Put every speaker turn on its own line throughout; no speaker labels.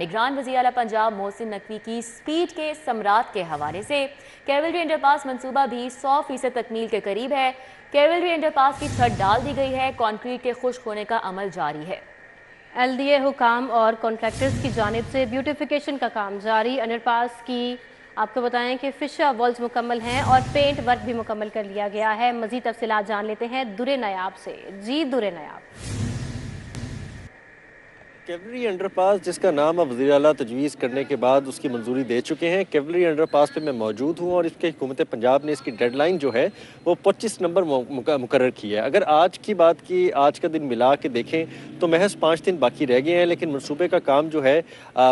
निगरान वज़ीर आला पंजाब मोहसिन नकवी की स्पीड के सम्राट के हवाले से कैवलरी अंडरपास मंसूबा भी 100% तकमील के करीब है। कैवलरी अंडरपास की छत डाल दी गई है। कंक्रीट के खुश्क होने का अमल जारी है।
LDA हुकाम और कॉन्ट्रैक्टर्स की जानिब से ब्यूटिफिकेशन का काम जारी। अंडरपास की आपको बताएं कि फिशा वॉल्स मुकम्मल हैं और पेंट वर्क भी मुकम्मल कर लिया गया है। मजीद तफसीलात जान लेते हैं दुरे नायाब से। जी दुरे नायाब।
कैवलरी अंडरपास जिसका नाम अब वज़ीर आला तजवीज़ करने के बाद उसकी मंजूरी दे चुके हैं। कैवलरी अंडरपास पे मैं मौजूद हूँ और इसके हुकूमत पंजाब ने इसकी डेडलाइन जो है वो 25 नंबर मुकर्रर की है। अगर आज की बात की, आज का दिन मिला के देखें तो महज 5 दिन बाकी रह गए हैं, लेकिन मनसूबे का काम जो है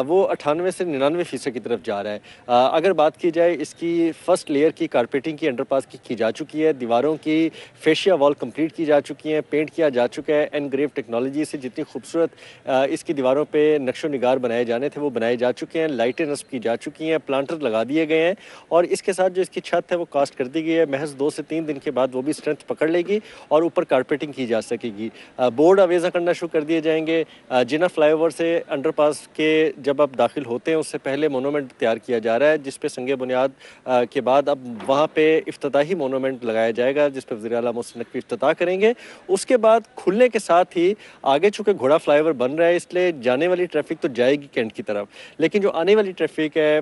वो 98 से 99% की तरफ जा रहा है। अगर बात की जाए इसकी फर्स्ट लेयर की कारपेटिंग की अंडरपास की जा चुकी है, दीवारों की फेशिया वॉल कंप्लीट की जा चुकी हैं, पेंट किया जा चुका है। एनग्रेव टेक्नोलॉजी से जितनी खूबसूरत इसकी दीवारों पे नक्शो निगार बनाए जाने थे वो बनाए जा चुके हैं। लाइटें नस्ब की जा चुकी हैं, प्लांटर लगा दिए गए हैं और इसके साथ जो इसकी छत है वो कास्ट कर दी गई है। महज 2 से 3 दिन के बाद वो भी स्ट्रेंथ पकड़ लेगी और ऊपर कारपेटिंग की जा सकेगी। बोर्ड अवेजा करना शुरू कर दिए जाएंगे। जिना फ्लाईओवर से अंडरपास के जब आप दाखिल होते हैं उससे पहले मोनूमेंट तैयार किया जा रहा है, जिसपे संगे बुनियाद के बाद अब वहाँ पे इफ्तिताही मोनूमेंट लगाया जाएगा, जिसपे वज़ीर आला मोहसिन नकवी इफ्तिताह करेंगे। उसके बाद खुलने के साथ ही आगे चूँकि घोड़ा फ्लाईओवर बन रहा है इसलिए जाने वाली ट्रैफिक तो जाएगी कैंट की तरफ, लेकिन जो आने वाली ट्रैफिक है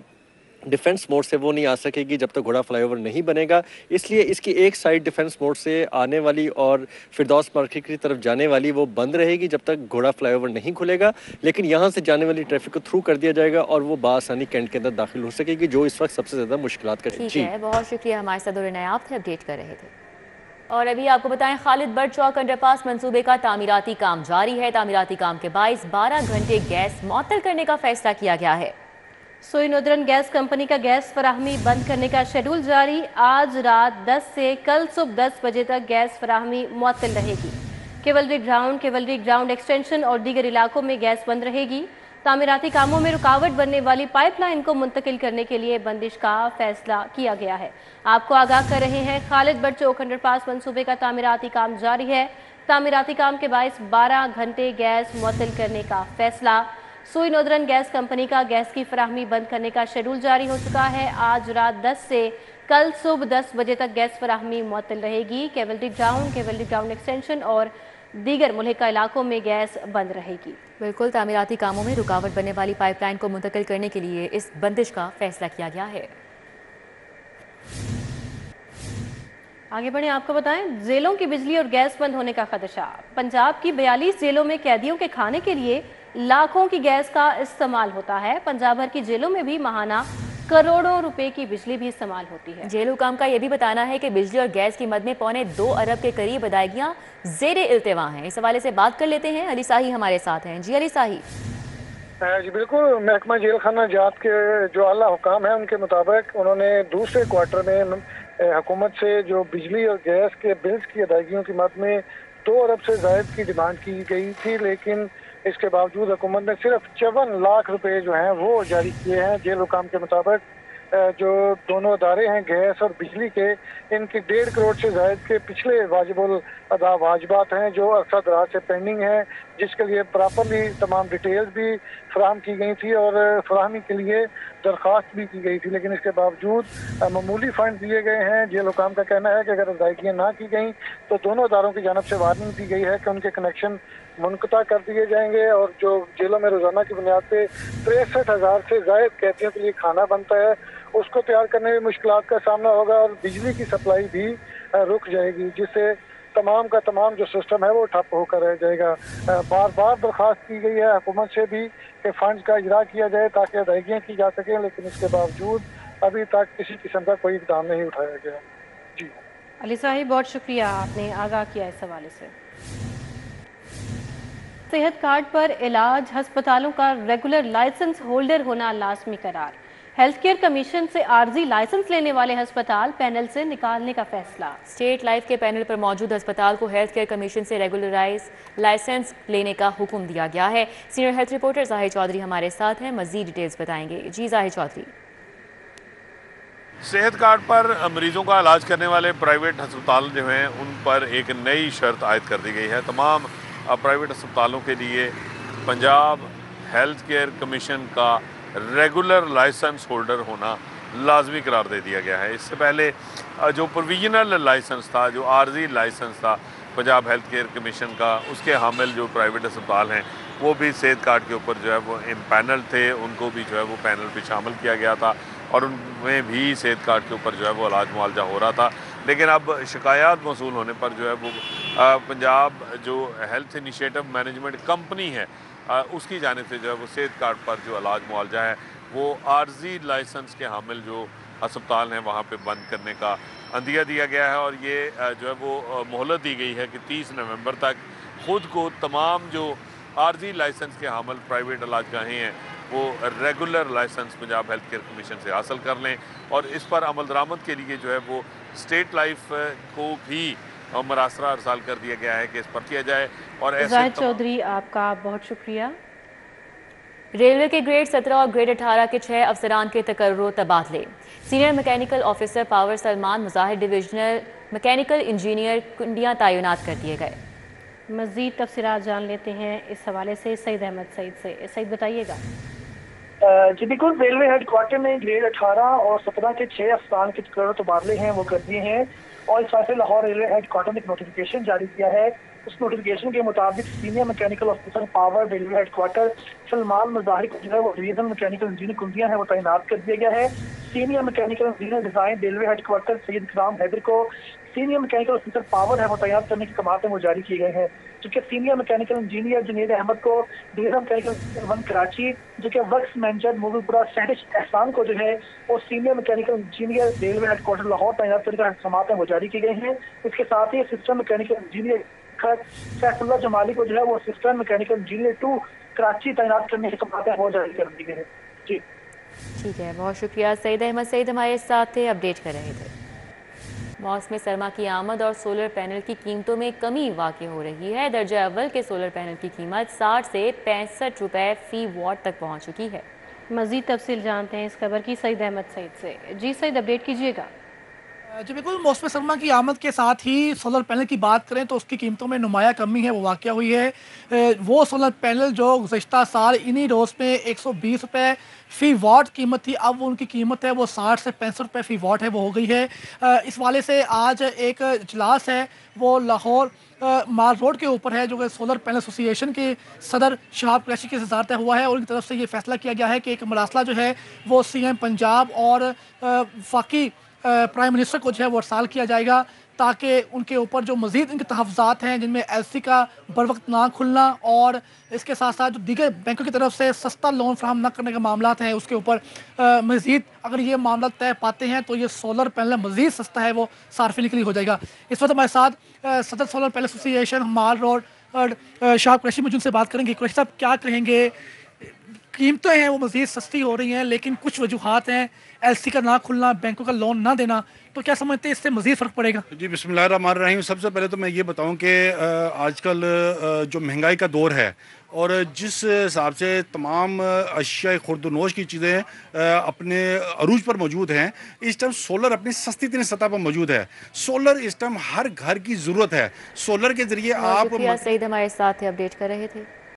डिफेंस मोड से वो नहीं आ सकेगी जब तक घोड़ा फ्लाईओवर नहीं बनेगा। इसलिए इसकी एक साइड डिफेंस मोड से आने वाली और फिरदौस मार्केट की तरफ जाने वाली वो बंद रहेगी जब तक घोड़ा फ्लाईओवर नहीं खुलेगा, लेकिन यहाँ से जाने वाली ट्रैफिक को थ्रू कर दिया जाएगा और वो बासानी कैंट के अंदर दाखिल हो सकेगी, जो इस वक्त सबसे ज़्यादा मुश्किलात का
है। बहुत शुक्रिया, हमारे साथ दुरे नायाब थे, अपडेट कर रहे थे। और अभी आपको बताएं खालिद बट चौक अंडरपास मंसूबे का तामीराती काम जारी है। तामीराती काम के बाइस 12 घंटे गैस मुअत्तल करने का फैसला किया गया है।
सोई नोदरन गैस कंपनी का गैस फराहमी बंद करने का शेड्यूल जारी। आज रात 10 से कल सुबह 10 बजे तक गैस फराहमी मुअत्तल रहेगी। केवलरी ग्राउंड एक्सटेंशन और दीगर इलाकों में गैस बंद रहेगी। तामीराती कामों में रुकावट बनने वाली पाइपलाइन को मुंतकिल करने के लिए बंदिश का फैसला किया गया है। आपको आगाह कर रहे हैं खालिद बट चौक अंडरपास मंसूबे का तामीराती काम जारी है। तामीराती काम के बाइस 12 घंटे गैस मुअत्तल करने का फैसला। सोई नोदरन गैस कंपनी का गैस की फराहमी बंद करने का शेड्यूल जारी हो चुका है। आज रात 10 से कल सुबह 10 बजे तक गैस फराहमी मुअत्तल रहेगी। केवलरी ग्राउंड एक्सटेंशन और दीगर मुल्हिका इलाकों में गैस बंद रहेगी।
बिल्कुल, तामीराती कामों में रुकावट बनने वाली पाइपलाइन को मुंतकिल करने के लिए इस बंदिश का फैसला किया गया है।
आगे बढ़े, आपको बताएं जेलों की बिजली और गैस बंद होने का खदशा। पंजाब की 42 जेलों में कैदियों के खाने के लिए लाखों की गैस का इस्तेमाल होता है। पंजाब भर की जेलों में भी माहाना करोड़ों रुपए की बिजली भी इस्तेमाल होती है।
जेल हुकाम का यह भी बताना है कि बिजली और गैस की मद में 2.25 अरब के करीब अदायगियां जेरे इल्तिवा हैं। इस हवाले से बात कर लेते हैं, अली साही हमारे साथ हैं। जी अली साही।
जी बिल्कुल, महकमा जेल खाना जात के जो आला हुकाम है उनके मुताबिक उन्होंने दूसरे क्वार्टर में हुकूमत से जो बिजली और गैस के बिल्स की अदायगियों की मद में 2 अरब से ज़ायद की डिमांड की गई थी, लेकिन इसके बावजूद हुकूमत ने सिर्फ 54 लाख रुपए जो हैं वो जारी किए हैं। जेल हुकाम के मुताबिक जो दोनों अदारे हैं गैस और बिजली के, इनकी 1.5 करोड़ से ज़ायद के पिछले वाजिबुल अदा वाजिबात हैं जो अरसा दराज से पेंडिंग हैं, जिसके लिए प्रॉपरली तमाम डिटेल्स भी फराहम की गई थी और फराहमी के लिए दरख्वास्त भी की गई थी, लेकिन इसके बावजूद मामूली फंड दिए गए हैं। जेल हुकाम का कहना है कि अगर अदायगियाँ ना की गई तो दोनों अदारों की जानब से वार्निंग दी गई है कि उनके कनेक्शन मुनक़ता कर दिए जाएंगे और जो जेलों में रोज़ाना की बुनियाद पे 63,000 से ज़ायद कैदियों के लिए खाना बनता है उसको तैयार करने में मुश्किलात का सामना होगा और बिजली की सप्लाई भी रुक जाएगी, जिससे तमाम का तमाम जो सिस्टम है वो ठप होकर रह जाएगा। बार बार दरख्वास्त की गई है हुकूमत से भी कि फंड्स का इजरा किया जाए ताकि अदायगियाँ की जा सकें, लेकिन इसके बावजूद अभी तक किसी किस्म का कोई इकदाम नहीं उठाया गया। जी
अली साहिब, बहुत शुक्रिया, आपने आगाह किया इस हवाले से। सेहत कार्ड पर इलाज, अस्पतालों का रेगुलर लाइसेंस होल्डर होना लाजमी करार। हेल्थ केयर कमीशन से आर्जी लाइसेंस लेने वाले अस्पताल पैनल से निकालने का फैसला।
स्टेट लाइफ के पैनल पर मौजूद अस्पताल को हेल्थ केयर कमीशन से रेगुलराइज लाइसेंस लेने का हुक्म दिया गया है। सीनियर हेल्थ रिपोर्टर जाहिर चौधरी हमारे साथ हैं, मजीद डिटेल्स बताएंगे। जी जाहिर चौधरी।
सेहत कार्ड पर मरीजों का इलाज करने वाले प्राइवेट अस्पताल जो हैं उन पर एक नई शर्त आयद कर दी गई है। तमाम प्राइवेट अस्पतालों के लिए पंजाब हेल्थ केयर कमीशन का रेगुलर लाइसेंस होल्डर होना लाजमी करार दे दिया गया है। इससे पहले जो प्रोविजनल लाइसेंस था, जो आर्जी लाइसेंस था पंजाब हेल्थ केयर कमीशन का, उसके हामिल जो प्राइवेट अस्पताल हैं वो भी सेहत कार्ड के ऊपर जो है वो इम्पैनल थे, उनको भी जो है वो पैनल पे शामिल किया गया था और उनमें भी सेहत कार्ड के ऊपर जो है वो इलाज मुआवजा हो रहा था। लेकिन अब शिकायत मौसूल होने पर जो है वो पंजाब जो हेल्थ इनिशिएटिव मैनेजमेंट कंपनी है उसकी जानिब से जो है वो सेहत कार्ड पर जो इलाज मुआवजा है वो आर्जी लाइसेंस के हामिल जो अस्पताल हैं वहाँ पे बंद करने का अंदिया दिया गया है। और ये जो है वो मोहलत दी गई है कि 30 नवंबर तक खुद को तमाम जो आर्जी लाइसेंस के हामिल प्राइवेट इलाजगाहें हैं वो regular licence Punjab health care commission से हासिल कर लें और इस पर अमल दरामद के लिए जो है वो स्टेट लाइफ को भी मरासरा अरसाल कर दिया गया है कि इस पर किया जाए। और ऐसे
जाहिद चौधरी, आपका बहुत शुक्रिया।
रेलवे के ग्रेड 17 और ग्रेड 18 के 6 अफसरान के तकर्रो तबादले। Senior mechanical officer power Salman Mujahir divisional mechanical engineer Kundian तैनात कर दिए गए।
मज़ीद तफसीलात जान लेते हैं इस हवाले से सईद अहमद सईद से। सईद बताइएगा।
जी बिल्कुल, रेलवे हेडक्वार्टर में ग्रेड 18 और 17 के 6 अफसरान के तकर्रो तबादले हैं वो कर दिए हैं और इस वजह से लाहौर रेलवे हेडक्वार्टर ने एक नोटिफिकेशन जारी किया है। उस नोटिफिकेशन के मुताबिक senior mechanical officer power railway headquarter Salman Mujahir को जो है वो डिवीजनल मैकेनिकल इंजीनियर कुंडियाँ है वो तैनात कर दिया गया है। Senior mechanical engineer design railway headquarter Syed इकराम हैदर को सीनियर मैकेनिकल ऑफिसर पावर है वो तैनात करने की कमात वो जारी किए गए हैं। जबकि senior mechanical engineer Junaid Ahmed को डिवीजन मैकेनिकल इंजीनियर 1 कराची, जो कि वर्क्स मैनेजर मूवीपुरा सैटिश एहसान को जो है वो senior mechanical engineer railway headquarter Lahore तैनात करने का समात वो जारी किए गए हैं। इसके साथ ही assistant mechanical engineer Saifullah Jamali को जो है वो असिस्टेंट मैकेनिकल इंजीनियर 2 कराची तैनात करने की कमात वो जारी कर दी गई है। जी
ठीक है, बहुत शुक्रिया। सईद अहमद सईद हमारे साथ थे, अपडेट कर रहे थे। मौसम सरमा की आमद और सोलर पैनल की कीमतों में कमी वाक़ई हो रही है। दर्जा अव्वल के सोलर पैनल की कीमत 60 से 65 रुपए फी वॉट तक पहुंच चुकी है।
मज़ीद तफसील जानते हैं इस खबर की सईद अहमद सईद से। जी सईद, अपडेट कीजिएगा।
जी बिल्कुल, मौसम सरमा की आमद के साथ ही सोलर पैनल की बात करें तो उसकी कीमतों में नुमाया कमी है वो वाक़या हुई है। वो सोलर पैनल जो गुज़श्ता साल इन्हीं रोज़ में 120 रुपये फ़ी वाट कीमत थी, अब उनकी कीमत है वो 60 से 65 रुपये फ़ी वाट है वो हो गई है। इस वाले से आज एक इजलास है वो लाहौर माल रोड के ऊपर है, जो कि सोलर पैनल एसोसिएशन के सदर शहाब कुरैशी के साथ तय हुआ है और उनकी तरफ से ये फैसला किया गया है कि एक मरासला जो है वो CM पंजाब और वफाकी प्राइम मिनिस्टर को जो है वो अरसाल किया जाएगा ताकि उनके ऊपर जो मज़ीद इनके तहफ़्ज़ात हैं जिनमें LC का बर वक्त ना खुलना और इसके साथ साथ जो दीगर बैंकों की तरफ से सस्ता लोन फ्राहम न करने के मामला हैं उसके ऊपर मज़ीद अगर ये मामला तय पाते हैं तो ये सोलर पैनल मज़ीद सस्ता है वो सार्फिन के लिए हो जाएगा। इस वक्त हमारे साथ सदर सोलर पैनल एसोसिएशन माल रोड शहाब कुरैशी में जिनसे बात करेंगे। कुरैशी साहब, क्या कहेंगे? कीमतें हैं वो मज़ीद सस्ती हो रही हैं लेकिन कुछ वजूहात हैं, LC का ना खुलना, बैंकों का लोन ना देना, तो क्या समझते हैं इससे मज़ीद फ़र्क पड़ेगा?
जी बिस्मिल्लाहिर्रहमानिर्रहीम। सबसे पहले तो मैं ये बताऊं कि आजकल जो महंगाई का दौर है और जिस हिसाब से तमाम अशिया खुर्दनोश की चीज़ें अपने अरूज पर मौजूद हैं, इस टाइम सोलर अपनी सस्ती तरीन सतह पर मौजूद है। सोलर इस टाइम हर घर की ज़रूरत है। सोलर के ज़रिए आप
सईद हमारे साथ अपडेट कर रहे थे।